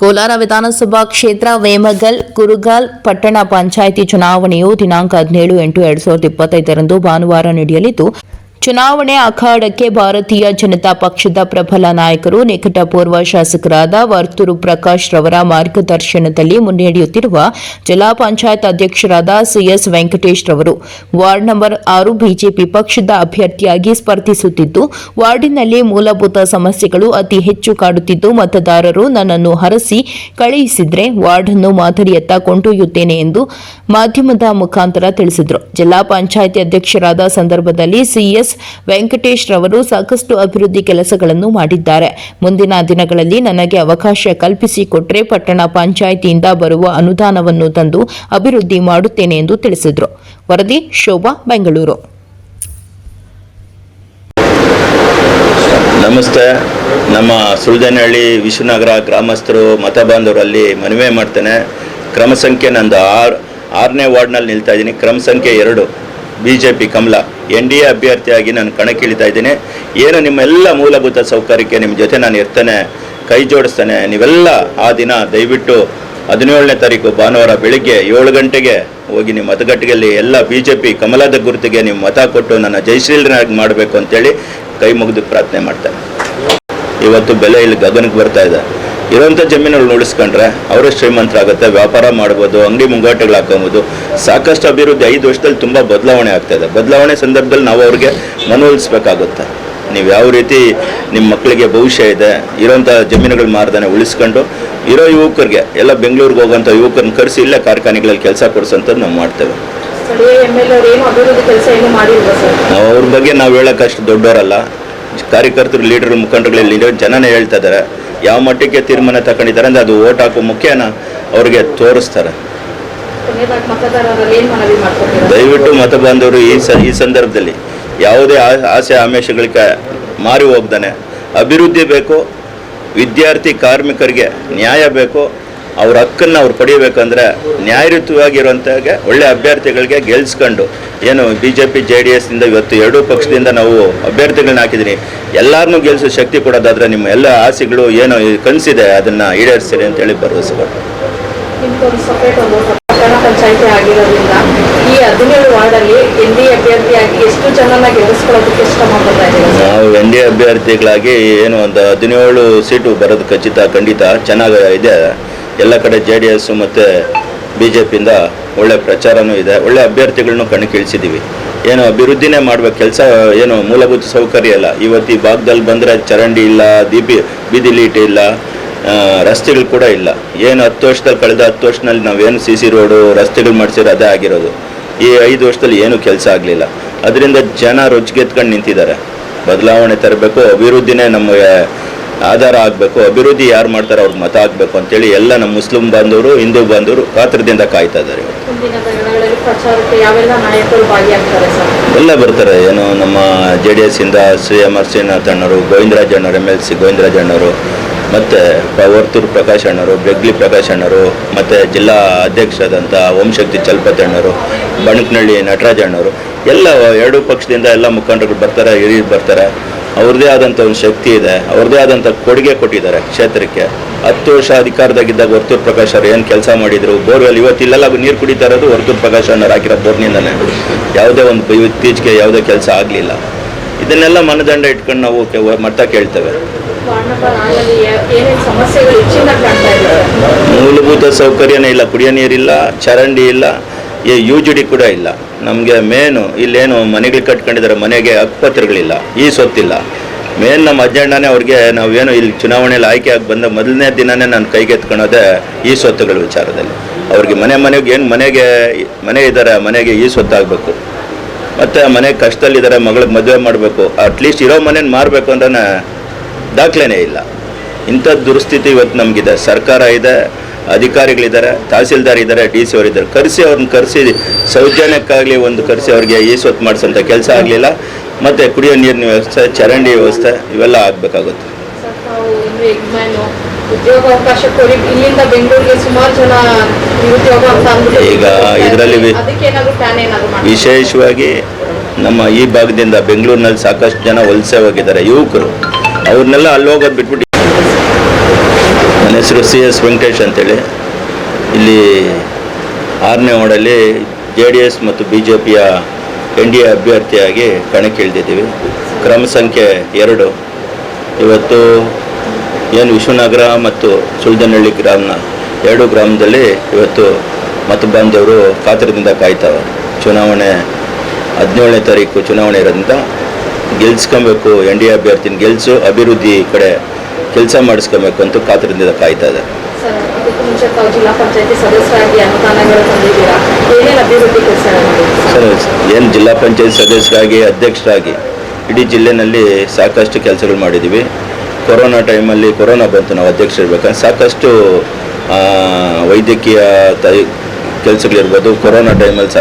ಕೋಲಾರ ವಿಧಾನಸಭಾ ಕ್ಷೇತ್ರ ವೇಮಗಲ್ ಕುರುಗಾಲ್ ಪಟ್ಟಣ ಪಂಚಾಯಿತಿ ಚುನಾವಣೆಯು ದಿನಾಂಕ 17/8/2025 ಭಾನುವಾರ ನಡೆಯಲಿದ್ದು, ಚುನಾವಣೆ ಅಖಾಡಕ್ಕೆ ಭಾರತೀಯ ಜನತಾ ಪಕ್ಷದ ಪ್ರಬಲ ನಾಯಕರು, ನಿಕಟಪೂರ್ವ ಶಾಸಕರಾದ ವರ್ತೂರು ಪ್ರಕಾಶ್ ರವರ ಮಾರ್ಗದರ್ಶನದಲ್ಲಿ ಮುನ್ನಡೆಯುತ್ತಿರುವ ಜಿಲ್ಲಾ ಪಂಚಾಯತ್ ಅಧ್ಯಕ್ಷರಾದ ಸಿಎಸ್ ವೆಂಕಟೇಶ್ ರವರು ವಾರ್ಡ್ ನಂಬರ್ 6 ಬಿಜೆಪಿ ಪಕ್ಷದ ಅಭ್ಯರ್ಥಿಯಾಗಿ ಸ್ಪರ್ಧಿಸುತ್ತಿದ್ದು, ವಾರ್ಡಿನಲ್ಲಿ ಮೂಲಭೂತ ಸಮಸ್ಯೆಗಳು ಅತಿ ಹೆಚ್ಚು ಕಾಡುತ್ತಿದ್ದು, ಮತದಾರರು ನನ್ನನ್ನು ಹರಸಿ ಕಳುಹಿಸಿದ್ರೆ ವಾರ್ಡ್ ಅನ್ನು ಮಾದರಿಯತ್ತ ಕೊಂಡೊಯ್ಯುತ್ತೇನೆ ಎಂದು ಮಾಧ್ಯಮದ ಮುಖಾಂತರ ತಿಳಿಸಿದರು. ಜಿಲ್ಲಾ ಪಂಚಾಯಿತಿ ಅಧ್ಯಕ್ಷರಾದ ಸಂದರ್ಭದಲ್ಲಿ ಸಿಎಸ್ ವೆಂಕಟೇಶ್ ರವರು ಸಾಕಷ್ಟು ಅಭಿವೃದ್ಧಿ ಕೆಲಸಗಳನ್ನು ಮಾಡಿದ್ದಾರೆ. ಮುಂದಿನ ದಿನಗಳಲ್ಲಿ ನನಗೆ ಅವಕಾಶ ಕಲ್ಪಿಸಿಕೊಟ್ಟರೆ ಪಟ್ಟಣ ಪಂಚಾಯಿತಿಯಿಂದ ಬರುವ ಅನುದಾನವನ್ನು ತಂದು ಅಭಿವೃದ್ಧಿ ಮಾಡುತ್ತೇನೆ ಎಂದು ತಿಳಿಸಿದರು. ವರದಿ ಶೋಭಾ, ಬೆಂಗಳೂರು. ನಮಸ್ತೆ. ನಮ್ಮ ಸುಳ್ದನಹಳ್ಳಿ ವಿಶ್ವನಗರ ಗ್ರಾಮಸ್ಥರು ಮತ ಬಾಂಧವರಲ್ಲಿ ಮನವಿ ಮಾಡ್ತೇನೆ. ಕ್ರಮ ಸಂಖ್ಯೆ ನಂದು 6ನೇ ವಾರ್ಡ್ನಲ್ಲಿ ನಿಲ್ತಾ ಇದ್ದೀನಿ. ಕ್ರಮ ಸಂಖ್ಯೆ 2 ಬಿಜೆಪಿ ಕಮಲ NDA ಅಭ್ಯರ್ಥಿಯಾಗಿ ನಾನು ಕಣಕ್ಕಿಳಿತಾ ಇದ್ದೀನಿ. ಏನು ನಿಮ್ಮೆಲ್ಲ ಮೂಲಭೂತ ಸೌಕರ್ಯಕ್ಕೆ ನಿಮ್ಮ ಜೊತೆ ನಾನು ಇರ್ತೇನೆ, ಕೈ ಜೋಡಿಸ್ತೇನೆ. ನೀವೆಲ್ಲ ಆ ದಿನ ದಯವಿಟ್ಟು 17ನೇ ತಾರೀಕು ಭಾನುವಾರ ಬೆಳಿಗ್ಗೆ 7 ಗಂಟೆಗೆ ಹೋಗಿ ನಿಮ್ಮ ಮತಗಟ್ಟೆಯಲ್ಲಿ ಎಲ್ಲ ಬಿಜೆಪಿ ಕಮಲದ ಗುರುತಿಗೆ ನೀವು ಮತ ಕೊಟ್ಟು ನನ್ನ ಜಯಶೀಲನಾಗಿ ಮಾಡಬೇಕು ಅಂತೇಳಿ ಕೈ ಮುಗಿದು ಪ್ರಾರ್ಥನೆ ಮಾಡ್ತೇನೆ. ಇವತ್ತು ಬೆಲೆ ಇಲ್ಲಿ ಗಗನಕ್ಕೆ ಬರ್ತಾ ಇದೆ. ಇರೋಂಥ ಜಮೀನುಗಳು ಉಳಿಸ್ಕೊಂಡ್ರೆ ಅವರೇ ಶ್ರೀಮಂತರಾಗುತ್ತೆ, ವ್ಯಾಪಾರ ಮಾಡ್ಬೋದು, ಅಂಗಡಿ ಮುಂಗಾಟಗಳು ಹಾಕೊಬೋದು. ಸಾಕಷ್ಟು ಅಭಿವೃದ್ಧಿ 5 ವರ್ಷದಲ್ಲಿ ತುಂಬ ಬದಲಾವಣೆ ಆಗ್ತಾಯಿದೆ. ಬದಲಾವಣೆ ಸಂದರ್ಭದಲ್ಲಿ ನಾವು ಅವ್ರಿಗೆ ಮನವೊಲಿಸ್ಬೇಕಾಗುತ್ತೆ. ನೀವು ಯಾವ ರೀತಿ ನಿಮ್ಮ ಮಕ್ಕಳಿಗೆ ಭವಿಷ್ಯ ಇದೆ, ಇರೋಂಥ ಜಮೀನುಗಳು ಮಾರ್ದಾನೆ ಉಳಿಸ್ಕೊಂಡು ಇರೋ ಯುವಕರಿಗೆ ಎಲ್ಲ ಬೆಂಗಳೂರಿಗೆ ಹೋಗೋಂಥ ಯುವಕರನ್ನ ಕರೆಸಿ ಇಲ್ಲೇ ಕಾರ್ಖಾನೆಗಳಲ್ಲಿ ಕೆಲಸ ಕೊಡಿಸೋಂಥದ್ದು ನಾವು ಮಾಡ್ತೇವೆ. ಅವ್ರ ಬಗ್ಗೆ ನಾವು ಹೇಳೋಕ್ಕಷ್ಟು ದೊಡ್ಡವರಲ್ಲ. ಕಾರ್ಯಕರ್ತರು, ಲೀಡರ್, ಮುಖಂಡರಲ್ಲಿ ಜನನೇ ಹೇಳ್ತಾ ಇದ್ದಾರೆ. ಯಾವ ಮಟ್ಟಕ್ಕೆ ತೀರ್ಮಾನ ತಗೊಂಡಿದ್ದಾರೆ ಅಂದರೆ ಅದು ಓಟ್ ಹಾಕೋ ಮುಖ್ಯನ ಅವ್ರಿಗೆ ತೋರಿಸ್ತಾರೆ. ದಯವಿಟ್ಟು ಮತ ಬಾಂಧವರು ಈ ಸಂದರ್ಭದಲ್ಲಿ ಯಾವುದೇ ಆಸೆ ಆಮಿಷಗಳಿಗೆ ಮಾರಿ ಹೋಗ್ದಾನೆ ಅಭಿವೃದ್ಧಿ ಬೇಕು, ವಿದ್ಯಾರ್ಥಿ ಕಾರ್ಮಿಕರಿಗೆ ನ್ಯಾಯ ಬೇಕು, ಅವ್ರ ಹಕ್ಕನ್ನು ಅವ್ರು ಪಡೆಯಬೇಕಂದ್ರೆ ನ್ಯಾಯಯುತವಾಗಿರುವಂಥಗೆ ಒಳ್ಳೆ ಅಭ್ಯರ್ಥಿಗಳಿಗೆ ಗೆಲ್ಸ್ಕೊಂಡು, ಏನು BJP JDSನಿಂದ ಇವತ್ತು 2 ಪಕ್ಷದಿಂದ ನಾವು ಅಭ್ಯರ್ಥಿಗಳನ್ನ ಹಾಕಿದ್ದೀನಿ. ಎಲ್ಲರನ್ನೂ ಗೆಲ್ಲಿಸೋ ಶಕ್ತಿ ಕೊಡೋದಾದರೆ ನಿಮ್ಮ ಎಲ್ಲ ಆಸೆಗಳು ಏನು ಕನಸಿದೆ ಅದನ್ನು ಈಡೇರಿಸ್ತೀರಿ ಅಂತೇಳಿ ಭರವಸೆ ಕೊಟ್ಟು ಪಂಚಾಯಿತಿ ಆಗಿರೋದ್ರಿಂದ ಈ 17 ವಾರ್ಡಲ್ಲಿ NDA ಅಭ್ಯರ್ಥಿಯಾಗಿ ಎಷ್ಟು ಜನನ ಗೆಲ್ಲಿಸ್ಕೊಳ್ಳೋದಕ್ಕೆ ನಾವು NDA ಅಭ್ಯರ್ಥಿಗಳಾಗಿ ಏನು ಒಂದು 17 ಸೀಟು ಬರೋದು ಖಂಡಿತ ಚೆನ್ನಾಗಿ ಇದೆ. ಎಲ್ಲ ಕಡೆ JDS ಮತ್ತು BJPಯಿಂದ ಒಳ್ಳೆ ಪ್ರಚಾರನೂ ಇದೆ. ಒಳ್ಳೆ ಅಭ್ಯರ್ಥಿಗಳನ್ನೂ ಕಣಕ್ಕಿಳಿಸಿದ್ದೀವಿ. ಏನು ಅಭಿವೃದ್ಧಿನೇ ಮಾಡಬೇಕು, ಕೆಲಸ ಏನು ಮೂಲಭೂತ ಸೌಕರ್ಯ ಇಲ್ಲ. ಇವತ್ತು ಈ ಭಾಗದಲ್ಲಿ ಬಂದರೆ ಚರಂಡಿ ಇಲ್ಲ, ಬೀದಿ ಲೀಟ್ ಇಲ್ಲ, ರಸ್ತೆಗಳು ಕೂಡ ಇಲ್ಲ. ಏನು 10 ವರ್ಷದಲ್ಲಿ ಕಳೆದ 10 ವರ್ಷದಲ್ಲಿ ನಾವೇನು CC ರೋಡು ರಸ್ತೆಗಳು ಮಾಡಿಸಿರೋ ಅದೇ ಆಗಿರೋದು. ಈ 5 ವರ್ಷದಲ್ಲಿ ಏನೂ ಕೆಲಸ ಆಗಲಿಲ್ಲ. ಅದರಿಂದ ಜನ ರೊಚ್ಚಿಗೆತ್ಕೊಂಡು ನಿಂತಿದ್ದಾರೆ. ಬದಲಾವಣೆ ತರಬೇಕು, ಅಭಿವೃದ್ಧಿನೇ ನಮಗೆ ಆಧಾರ ಆಗಬೇಕು. ಅಭಿವೃದ್ಧಿ ಯಾರು ಮಾಡ್ತಾರೆ ಅವ್ರಿಗೆ ಮತ ಆಗಬೇಕು ಅಂತೇಳಿ ಎಲ್ಲ ನಮ್ಮ ಮುಸ್ಲಿಂ ಬಾಂಧವರು, ಹಿಂದೂ ಬಾಂಧವರು ಕಾತರದಿಂದ ಕಾಯ್ತಾ ಇದ್ದಾರೆ. ಎಲ್ಲ ಬರ್ತಾರೆ. ಏನು ನಮ್ಮ JDSಯಿಂದ CMR ಶ್ರೀನಾಥ್ ಅಣ್ಣವರು, ಗೋವಿಂದರಾಜ್ ಅಣ್ಣವರು, MLC ಗೋವಿಂದರಾಜ್ ಅಣ್ಣವರು, ಮತ್ತು ವರ್ತೂರು ಪ್ರಕಾಶ್ ಅಣ್ಣವರು, ಬೆಗ್ಲಿ ಪ್ರಕಾಶ್ ಅಣ್ಣವರು, ಮತ್ತು ಜಿಲ್ಲಾ ಅಧ್ಯಕ್ಷರಾದಂಥ ಓಂಶಕ್ತಿ ಚಲಪತಿ ಅಣ್ಣವರು, ಬಣಕನಹಳ್ಳಿ ನಟರಾಜ್ ಅಣ್ಣವರು, ಎಲ್ಲ 2 ಪಕ್ಷದಿಂದ ಎಲ್ಲ ಮುಖಂಡರು ಬರ್ತಾರೆ, ಹಿರಿಯರು ಬರ್ತಾರೆ. ಅವ್ರದ್ದೇ ಆದಂಥ ಒಂದು ಶಕ್ತಿ ಇದೆ, ಅವ್ರದ್ದೇ ಆದಂಥ ಕೊಡುಗೆ ಕೊಟ್ಟಿದ್ದಾರೆ ಕ್ಷೇತ್ರಕ್ಕೆ. 10 ವರ್ಷ ಅಧಿಕಾರದಾಗಿದ್ದಾಗ ವರ್ತೂರು ಪ್ರಕಾಶ್ ಅವರು ಏನು ಕೆಲಸ ಮಾಡಿದರು, ಬೋರ್ವೆಲ್ ಇವತ್ತು ಇಲ್ಲೆಲ್ಲ ನೀರು ಕುಡಿತಾ ಇರೋದು ವರ್ತೂರು ಪ್ರಕಾಶ್ ಅಣ್ಣರು ಹಾಕಿರೋ ಬೋರ್ನಿಂದನೇ. ಯಾವುದೇ ಒಂದು ಇತ್ತೀಚೆಗೆ ಯಾವುದೇ ಕೆಲಸ ಆಗಲಿಲ್ಲ. ಇದನ್ನೆಲ್ಲ ಮನದಂಡ ಇಟ್ಕೊಂಡು ನಾವು ಮತ ಕೇಳ್ತೇವೆ. ಮೂಲಭೂತ ಸೌಕರ್ಯನೇ ಇಲ್ಲ, ಕುಡಿಯೋ ನೀರಿಲ್ಲ, ಚರಂಡಿ ಇಲ್ಲ, UGD ಕೂಡ ಇಲ್ಲ. ನಮಗೆ ಮೇನು ಇಲ್ಲೇನು ಮನೆಗಳು ಕಟ್ಕೊಂಡಿದ್ದಾರೆ, ಮನೆಗೆ ಹಕ್ಕುಪತ್ರಗಳಿಲ್ಲ, ಈ ಸೊತ್ತಿಲ್ಲ. ಮೇನ್ ನಮ್ಮ ಅಜ್ಜಣ್ಣನೇ ಅವ್ರಿಗೆ ನಾವೇನು ಇಲ್ಲಿ ಚುನಾವಣೆಯಲ್ಲಿ ಆಯ್ಕೆಯಾಗಿ ಬಂದ ಮೊದಲನೇ ದಿನವೇ ನಾನು ಕೈಗೆತ್ಕೊಳ್ಳೋದೇ ಈ ಸೊತ್ತುಗಳ ವಿಚಾರದಲ್ಲಿ. ಅವ್ರಿಗೆ ಮನೆಗೆ ಏನು ಮನೆ ಇದ್ದಾರೆ, ಮನೆಗೆ ಈ ಸೊತ್ತಾಗಬೇಕು. ಮತ್ತು ಮನೆ ಕಷ್ಟದಲ್ಲಿದ್ದಾರೆ, ಮಗಳಿಗೆ ಮದುವೆ ಮಾಡಬೇಕು, ಅಟ್ಲೀಸ್ಟ್ ಇರೋ ಮನೇನ ಮಾರಬೇಕು ಅಂದ್ರೆ ದಾಖಲೆನೇ ಇಲ್ಲ. ಇಂಥ ದುರ್ಸ್ಥಿತಿ ಇವತ್ತು ನಮಗಿದೆ. ಸರ್ಕಾರ ಇದೆ, ಅಧಿಕಾರಿಗಳಿದ್ದಾರೆ, ತಹಸೀಲ್ದಾರ್ ಇದ್ದಾರೆ, DC ಅವರಿದ್ದಾರೆ. ಅವ್ರನ್ನ ಕರೆಸಿ ಸೌಜನ್ಯಕ್ಕಾಗಲಿ ಒಂದು ಕರೆಸಿ ಅವ್ರಿಗೆ ಈ ಸ್ವತ್ತು ಮಾಡಿಸೋಂಥ ಕೆಲಸ ಆಗಲಿಲ್ಲ. ಮತ್ತು ಕುಡಿಯೋ ನೀರಿನ ವ್ಯವಸ್ಥೆ, ಚರಂಡಿ ವ್ಯವಸ್ಥೆ ಇವೆಲ್ಲ ಆಗಬೇಕಾಗುತ್ತೆ. ಈಗ ಇದರಲ್ಲಿ ವಿಶೇಷವಾಗಿ ನಮ್ಮ ಈ ಭಾಗದಿಂದ ಬೆಂಗಳೂರಿನಲ್ಲಿ ಸಾಕಷ್ಟು ಜನ ವಲಸೆ ಹೋಗಿದ್ದಾರೆ ಯುವಕರು. ಅವ್ರನ್ನೆಲ್ಲ ಅಲ್ಲಿ ಹೋಗೋದು ಬಿಟ್ಬಿಟ್ಟು ಹೆಸರು CS ವೆಂಕಟೇಶ್ ಅಂತೇಳಿ. ಇಲ್ಲಿ 6ನೇ ವಾರ್ಡಲ್ಲಿ JDS ಮತ್ತು BJPಯ NDA ಅಭ್ಯರ್ಥಿಯಾಗಿ ಕಣಕ್ಕಿಳಿದಿದ್ದೀವಿ. ಕ್ರಮ ಸಂಖ್ಯೆ 2. ಇವತ್ತು ಏನು ವಿಶ್ವನಗರ ಮತ್ತು ಸುಳ್ದನಹಳ್ಳಿ ಎರಡು ಗ್ರಾಮದಲ್ಲಿ ಇವತ್ತು ಮತಬಾಂಧವರು ಕಾತರದಿಂದ ಕಾಯ್ತಾವೆ. ಚುನಾವಣೆ 17ನೇ ತಾರೀಕು ಚುನಾವಣೆ ಇರೋದ್ರಿಂದ ಗೆಲ್ಸ್ಕೊಬೇಕು, NDA ಅಭ್ಯರ್ಥಿನ ಗೆಲ್ಸು, ಅಭಿವೃದ್ಧಿ ಕಡೆ ಕೆಲಸ ಮಾಡಿಸ್ಕೊಬೇಕು ಅಂತ ಕಾತರದಿಂದ ಕಾಯ್ತಾ ಇದೆ. ಸರ್, ಅದಕ್ಕೂ ಮುಂಚೆ ತಾವು ಜಿಲ್ಲಾ ಪಂಚಾಯತಿ ಸದಸ್ಯರಾಗಿ ಅನುದಾನಗಳು ತಂದಿದ್ದೀರಾ, ಏನೇನು ಅಭಿವೃದ್ಧಿ ಕೆಲಸಗಳು? ಸರ್, ಏನು ಜಿಲ್ಲಾ ಪಂಚಾಯತ್ ಸದಸ್ಯರಾಗಿ ಅಧ್ಯಕ್ಷರಾಗಿ ಇಡೀ ಜಿಲ್ಲೆನಲ್ಲಿ ಸಾಕಷ್ಟು ಕೆಲಸಗಳು ಮಾಡಿದ್ದೀವಿ. ಕೊರೋನಾ ಟೈಮಲ್ಲಿ ಕೊರೋನಾ ಬಂತು, ನಾವು ಅಧ್ಯಕ್ಷರಿರ್ಬೇಕಂದ್ರೆ ಸಾಕಷ್ಟು ವೈದ್ಯಕೀಯ ಕೆಲಸಗಳಿರ್ಬೋದು. ಕೊರೋನಾ ಟೈಮಲ್ಲಿ